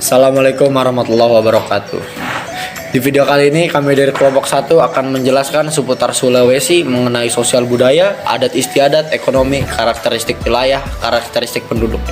Assalamualaikum warahmatullahi wabarakatuh. Di video kali ini kami dari kelompok 1 akan menjelaskan seputar Sulawesi mengenai sosial budaya, adat istiadat, ekonomi, karakteristik wilayah, karakteristik penduduk.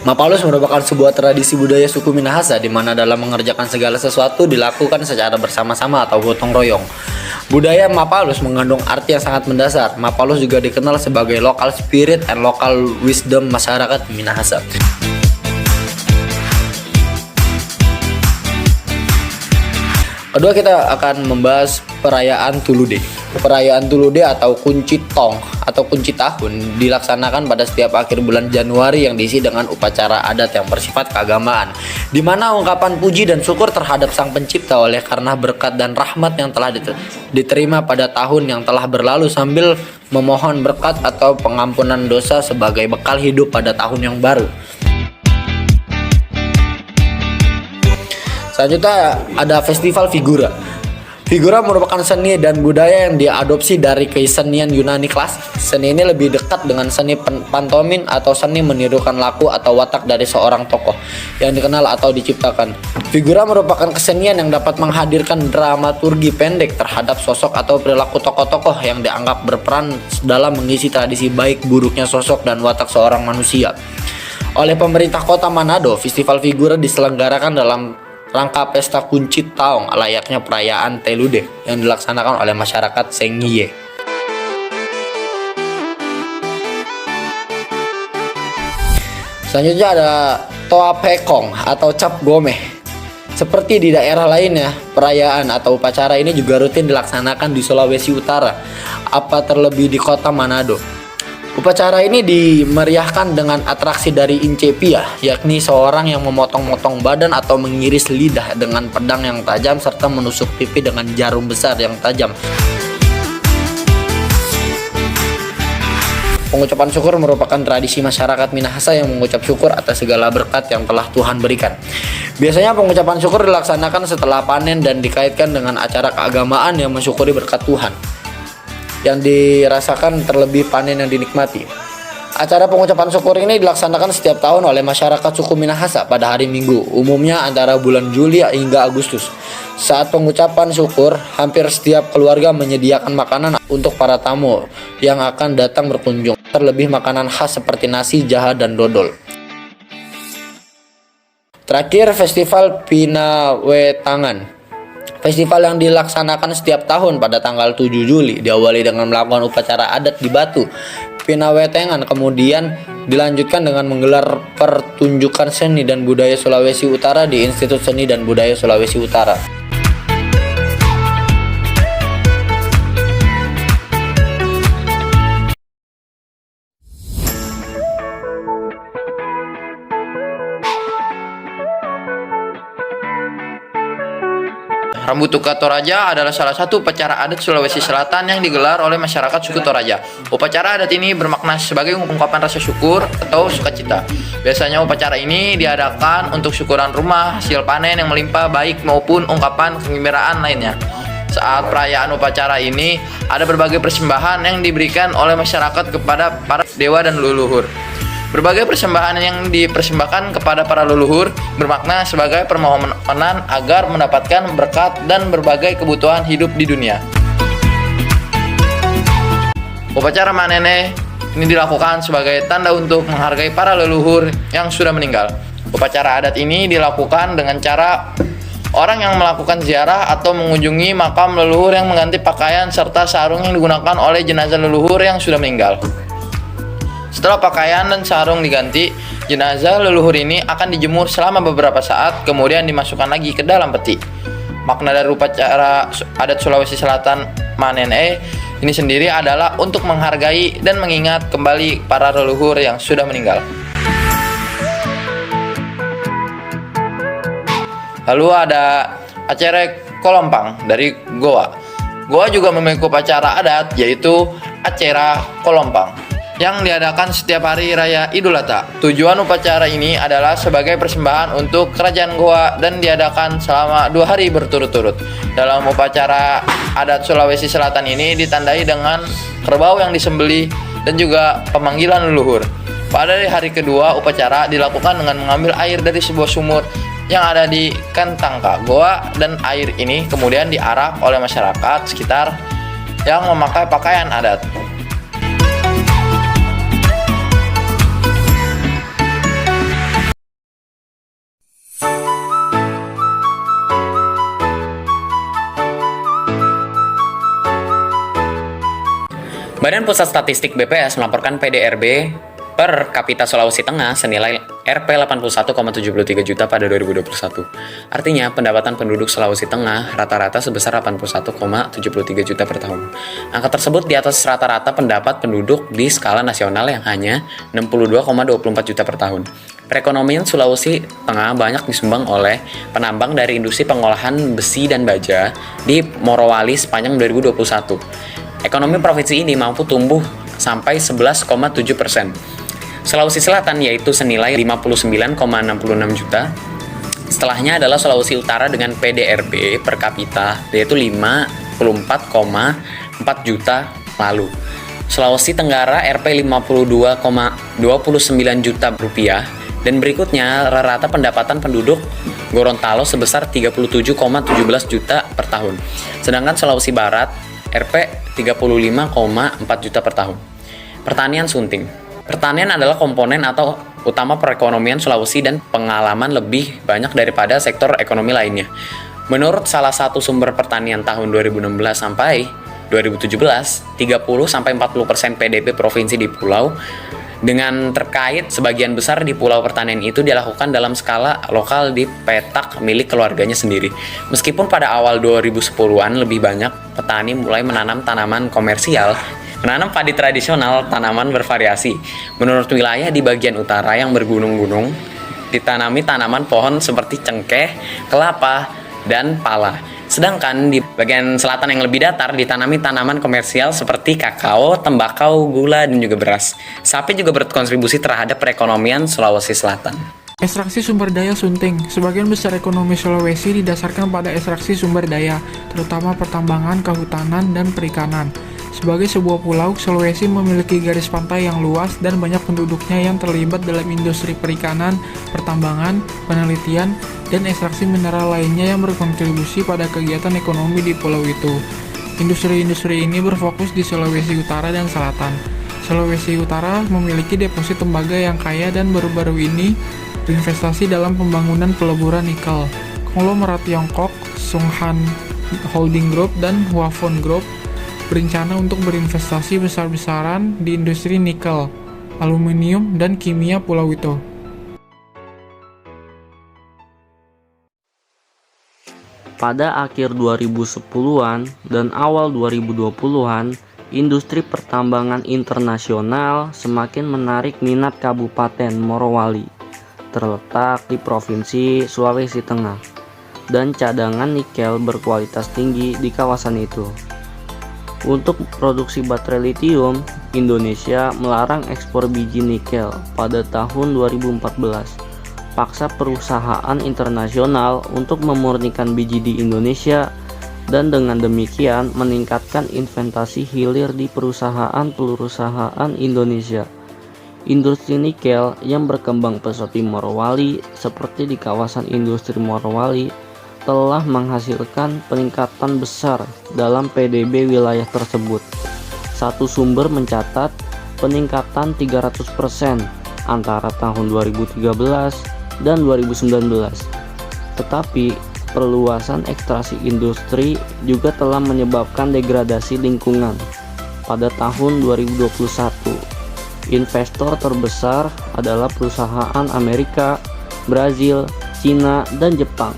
Mapalus merupakan sebuah tradisi budaya suku Minahasa di mana dalam mengerjakan segala sesuatu dilakukan secara bersama-sama atau gotong royong. Budaya Mapalus mengandung arti yang sangat mendasar. Mapalus juga dikenal sebagai local spirit and local wisdom masyarakat Minahasa. Kedua, kita akan membahas perayaan Tulude. Perayaan Tulude atau kunci tong atau kunci tahun dilaksanakan pada setiap akhir bulan Januari yang diisi dengan upacara adat yang bersifat keagamaan, di mana ungkapan puji dan syukur terhadap Sang Pencipta oleh karena berkat dan rahmat yang telah diterima pada tahun yang telah berlalu sambil memohon berkat atau pengampunan dosa sebagai bekal hidup pada tahun yang baru. Selanjutnya ada festival figura. Figura merupakan seni dan budaya yang diadopsi dari kesenian Yunani klasik. Seni ini lebih dekat dengan seni pantomin atau seni menirukan laku atau watak dari seorang tokoh yang dikenal atau diciptakan. Figura merupakan kesenian yang dapat menghadirkan dramaturgi pendek terhadap sosok atau perilaku tokoh-tokoh yang dianggap berperan dalam mengisi tradisi baik buruknya sosok dan watak seorang manusia. Oleh pemerintah kota Manado, festival figura diselenggarakan dalam rangka pesta kunci taong layaknya perayaan Telude yang dilaksanakan oleh masyarakat Senghiye. Selanjutnya ada Toa Pekong atau Cap Gomeh. Seperti di daerah lainnya, perayaan atau upacara ini juga rutin dilaksanakan di Sulawesi Utara, apa terlebih di kota Manado. Upacara ini dimeriahkan dengan atraksi dari Incepia, yakni seorang yang memotong-motong badan atau mengiris lidah dengan pedang yang tajam serta menusuk pipi dengan jarum besar yang tajam. Pengucapan syukur merupakan tradisi masyarakat Minahasa yang mengucap syukur atas segala berkat yang telah Tuhan berikan. Biasanya pengucapan syukur dilaksanakan setelah panen dan dikaitkan dengan acara keagamaan yang mensyukuri berkat Tuhan yang dirasakan terlebih panen yang dinikmati. Acara pengucapan syukur ini dilaksanakan setiap tahun oleh masyarakat suku Minahasa pada hari Minggu, umumnya antara bulan Juli hingga Agustus. Saat pengucapan syukur, hampir setiap keluarga menyediakan makanan untuk para tamu yang akan datang berkunjung, terlebih makanan khas seperti nasi, jaha, dan dodol. Terakhir, Festival Pinawetangan. Festival yang dilaksanakan setiap tahun pada tanggal 7 Juli diawali dengan melakukan upacara adat di Batu Pinawetengan, kemudian dilanjutkan dengan menggelar pertunjukan seni dan budaya Sulawesi Utara di Institut Seni dan Budaya Sulawesi Utara. Rambutuka Toraja adalah salah satu upacara adat Sulawesi Selatan yang digelar oleh masyarakat suku Toraja. Upacara adat ini bermakna sebagai ungkapan rasa syukur atau sukacita. Biasanya upacara ini diadakan untuk syukuran rumah, hasil panen yang melimpah baik maupun ungkapan kegembiraan lainnya. Saat perayaan upacara ini, ada berbagai persembahan yang diberikan oleh masyarakat kepada para dewa dan leluhur. Berbagai persembahan yang dipersembahkan kepada para leluhur bermakna sebagai permohonan agar mendapatkan berkat dan berbagai kebutuhan hidup di dunia. Upacara manene ini dilakukan sebagai tanda untuk menghargai para leluhur yang sudah meninggal. Upacara adat ini dilakukan dengan cara orang yang melakukan ziarah atau mengunjungi makam leluhur yang mengganti pakaian serta sarung yang digunakan oleh jenazah leluhur yang sudah meninggal. Setelah pakaian dan sarung diganti, jenazah leluhur ini akan dijemur selama beberapa saat, kemudian dimasukkan lagi ke dalam peti. Makna dari upacara adat Sulawesi Selatan Manene ini sendiri adalah untuk menghargai dan mengingat kembali para leluhur yang sudah meninggal. Lalu ada acara Kolompang dari Goa. Goa juga memiliki upacara adat, yaitu Acara Kolompang yang diadakan setiap hari raya Idul Adha. Tujuan upacara ini adalah sebagai persembahan untuk kerajaan Goa dan diadakan selama 2 hari berturut-turut. Dalam upacara adat Sulawesi Selatan ini ditandai dengan kerbau yang disembelih dan juga pemanggilan leluhur. Pada hari kedua, upacara dilakukan dengan mengambil air dari sebuah sumur yang ada di Kantangka, Goa, dan air ini kemudian diarak oleh masyarakat sekitar yang memakai pakaian adat. Badan Pusat Statistik BPS melaporkan PDRB per kapita Sulawesi Tengah senilai Rp 81,73 juta pada 2021. Artinya, pendapatan penduduk Sulawesi Tengah rata-rata sebesar 81,73 juta per tahun. Angka tersebut di atas rata-rata pendapat penduduk di skala nasional yang hanya 62,24 juta per tahun. Perekonomian Sulawesi Tengah banyak disumbang oleh penambang dari industri pengolahan besi dan baja di Morowali sepanjang 2021. Ekonomi provinsi ini mampu tumbuh sampai 11,7%. Sulawesi Selatan yaitu senilai 59,66 juta. Setelahnya adalah Sulawesi Utara dengan PDRB per kapita yaitu 54,4 juta lalu. Sulawesi Tenggara Rp 52,29 juta rupiah dan berikutnya rata pendapatan penduduk Gorontalo sebesar 37,17 juta per tahun. Sedangkan Sulawesi Barat Rp 35,4 juta per tahun. Pertanian sunting. Pertanian adalah komponen atau utama perekonomian Sulawesi dan pengalaman lebih banyak daripada sektor ekonomi lainnya. Menurut salah satu sumber pertanian tahun 2016 sampai 2017, 30-40% PDB provinsi di pulau dengan terkait sebagian besar di pulau pertanian itu dilakukan dalam skala lokal di petak milik keluarganya sendiri. Meskipun pada awal 2010-an lebih banyak petani mulai menanam tanaman komersial, menanam padi tradisional, tanaman bervariasi. Menurut wilayah di bagian utara yang bergunung-gunung, ditanami tanaman pohon seperti cengkeh, kelapa, dan pala. Sedangkan di bagian selatan yang lebih datar ditanami tanaman komersial seperti kakao, tembakau, gula, dan juga beras. Sapi juga berkontribusi terhadap perekonomian Sulawesi Selatan. Ekstraksi sumber daya sunting. Sebagian besar ekonomi Sulawesi didasarkan pada ekstraksi sumber daya, terutama pertambangan, kehutanan, dan perikanan. Sebagai sebuah pulau, Sulawesi memiliki garis pantai yang luas dan banyak penduduknya yang terlibat dalam industri perikanan, pertambangan, penelitian, dan ekstraksi mineral lainnya yang berkontribusi pada kegiatan ekonomi di pulau itu. Industri-industri ini berfokus di Sulawesi Utara dan Selatan. Sulawesi Utara memiliki deposit tembaga yang kaya dan baru-baru ini berinvestasi dalam pembangunan peleburan nikel. Konglomerat Tiongkok, Sunghan Holding Group, dan Huafeng Group berencana untuk berinvestasi besar-besaran di industri nikel, aluminium, dan kimia pulau itu. Pada akhir 2010-an dan awal 2020-an, industri pertambangan internasional semakin menarik minat Kabupaten Morowali, terletak di Provinsi Sulawesi Tengah, dan cadangan nikel berkualitas tinggi di kawasan itu. Untuk produksi baterai litium, Indonesia melarang ekspor biji nikel pada tahun 2014. Paksa perusahaan internasional untuk memurnikan biji di Indonesia dan dengan demikian meningkatkan investasi hilir di perusahaan Indonesia. Industri nikel yang berkembang pesat di Morowali seperti di kawasan industri Morowali telah menghasilkan peningkatan besar dalam PDB wilayah tersebut. Satu sumber mencatat peningkatan 300% antara tahun 2013 dan 2019. Tetapi perluasan ekstraksi industri juga telah menyebabkan degradasi lingkungan. Pada tahun 2021, investor terbesar adalah perusahaan Amerika, Brazil, Cina, dan Jepang.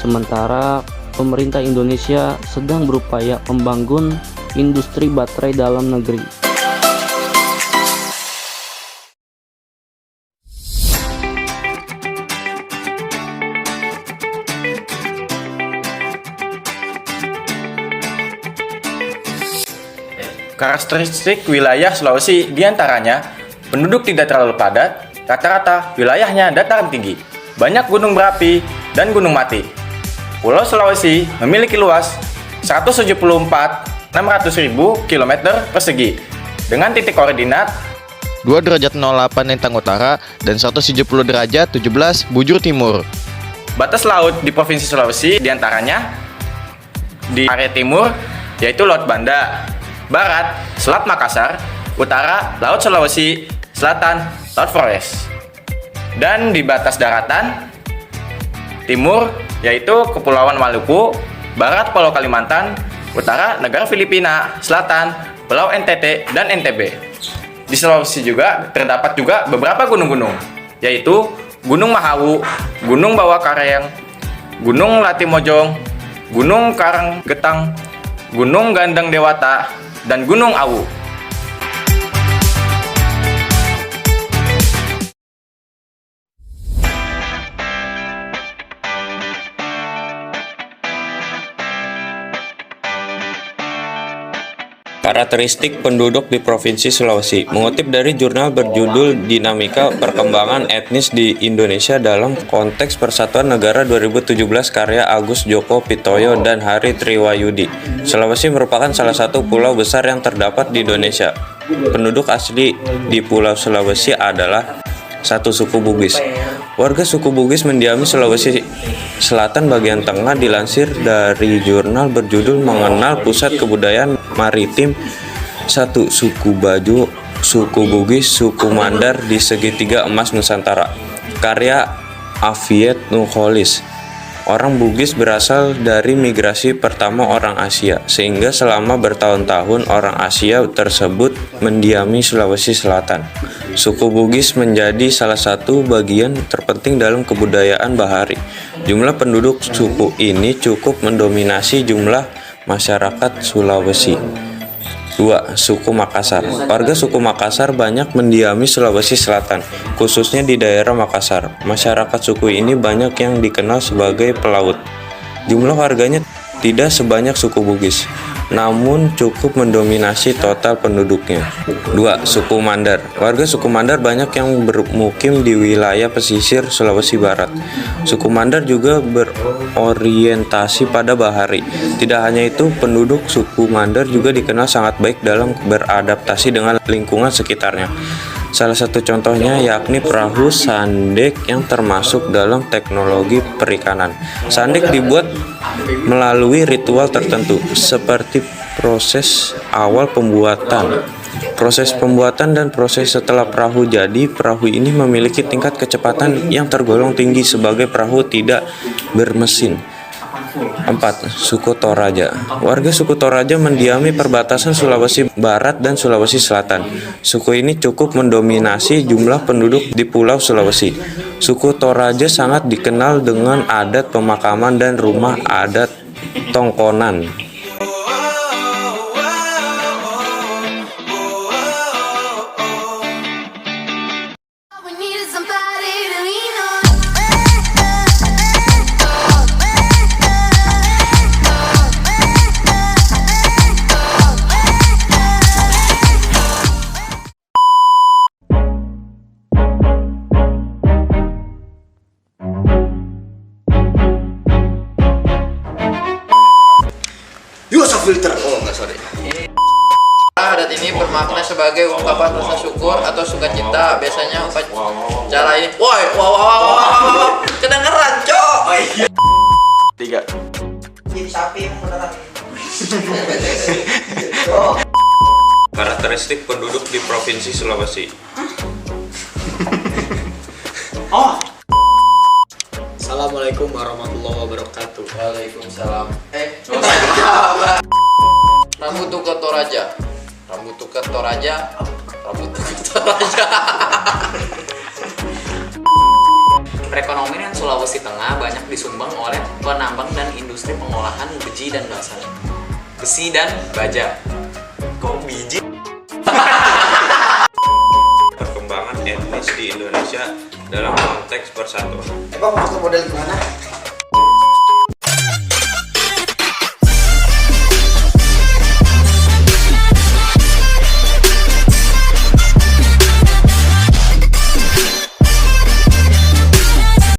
Sementara pemerintah Indonesia sedang berupaya membangun industri baterai dalam negeri. Karakteristik wilayah Sulawesi diantaranya penduduk tidak terlalu padat, rata-rata wilayahnya dataran tinggi, banyak gunung berapi dan gunung mati. Pulau Sulawesi memiliki luas 174.600.000 km persegi dengan titik koordinat 2 derajat 08 Lintang Utara dan 170 derajat 17 bujur timur. Batas laut di Provinsi Sulawesi diantaranya di area timur yaitu Laut Banda, barat Selat Makassar, utara Laut Sulawesi, selatan Laut Flores. Dan di batas daratan timur yaitu Kepulauan Maluku, barat Pulau Kalimantan, utara negara Filipina, selatan Pulau NTT dan NTB. Di Sulawesi juga terdapat juga beberapa gunung-gunung, yaitu Gunung Mahawu, Gunung Bawah Karayang, Gunung Latimojong, Gunung Karanggetang, Gunung Gandeng Dewata, dan Gunung Awu. Karakteristik penduduk di Provinsi Sulawesi. Mengutip dari jurnal berjudul Dinamika Perkembangan Etnis di Indonesia dalam Konteks Persatuan Negara 2017 karya Agus Joko Pitoyo dan Hari Triwayudi. Sulawesi merupakan salah satu pulau besar yang terdapat di Indonesia. Penduduk asli di Pulau Sulawesi adalah satu suku Bugis. Warga suku Bugis mendiami Sulawesi Selatan bagian tengah dilansir dari jurnal berjudul Mengenal Pusat Kebudayaan Maritim. Satu suku Bajo, suku Bugis, suku Mandar di segitiga emas Nusantara. Karya Aviet Nurholis. Orang Bugis berasal dari migrasi pertama orang Asia, sehingga selama bertahun-tahun orang Asia tersebut mendiami Sulawesi Selatan. Suku Bugis menjadi salah satu bagian terpenting dalam kebudayaan bahari. Jumlah penduduk suku ini cukup mendominasi jumlah masyarakat Sulawesi. 2. Suku Makassar. Warga suku Makassar banyak mendiami Sulawesi Selatan, khususnya di daerah Makassar. Masyarakat suku ini banyak yang dikenal sebagai pelaut. Jumlah warganya tidak sebanyak suku Bugis, namun cukup mendominasi total penduduknya. 2. Suku Mandar. Warga suku Mandar banyak yang bermukim di wilayah pesisir Sulawesi Barat. Suku Mandar juga berorientasi pada bahari. Tidak hanya itu, penduduk suku Mandar juga dikenal sangat baik dalam beradaptasi dengan lingkungan sekitarnya. Salah satu contohnya yakni perahu sandek yang termasuk dalam teknologi perikanan. Sandek dibuat melalui ritual tertentu, seperti proses awal pembuatan, proses pembuatan dan proses setelah perahu jadi. Perahu ini memiliki tingkat kecepatan yang tergolong tinggi sebagai perahu tidak bermesin. 4. Suku Toraja. Warga suku Toraja mendiami perbatasan Sulawesi Barat dan Sulawesi Selatan. Suku ini cukup mendominasi jumlah penduduk di Pulau Sulawesi. Suku Toraja sangat dikenal dengan adat pemakaman dan rumah adat tongkonan. Adat ini bermakna sebagai ungkapan rasa syukur atau sukacita. Biasanya upacara ini, woi, wow, kedengeran, cok. 3. Jadi sapi beneran. Karakteristik penduduk di Provinsi Sulawesi. Assalamualaikum warahmatullahi wabarakatuh. Waalaikumsalam. Rambut tuker Toraja. Rambut tuker Toraja. Rambut tuker Toraja. Perekonomian Sulawesi Tengah banyak disumbang oleh penambang dan industri pengolahan besi dan basa. Besi dan baja. Kok biji? Perkembangan etnis di Indonesia dalam konteks persatuan. Emang maksud model gimana?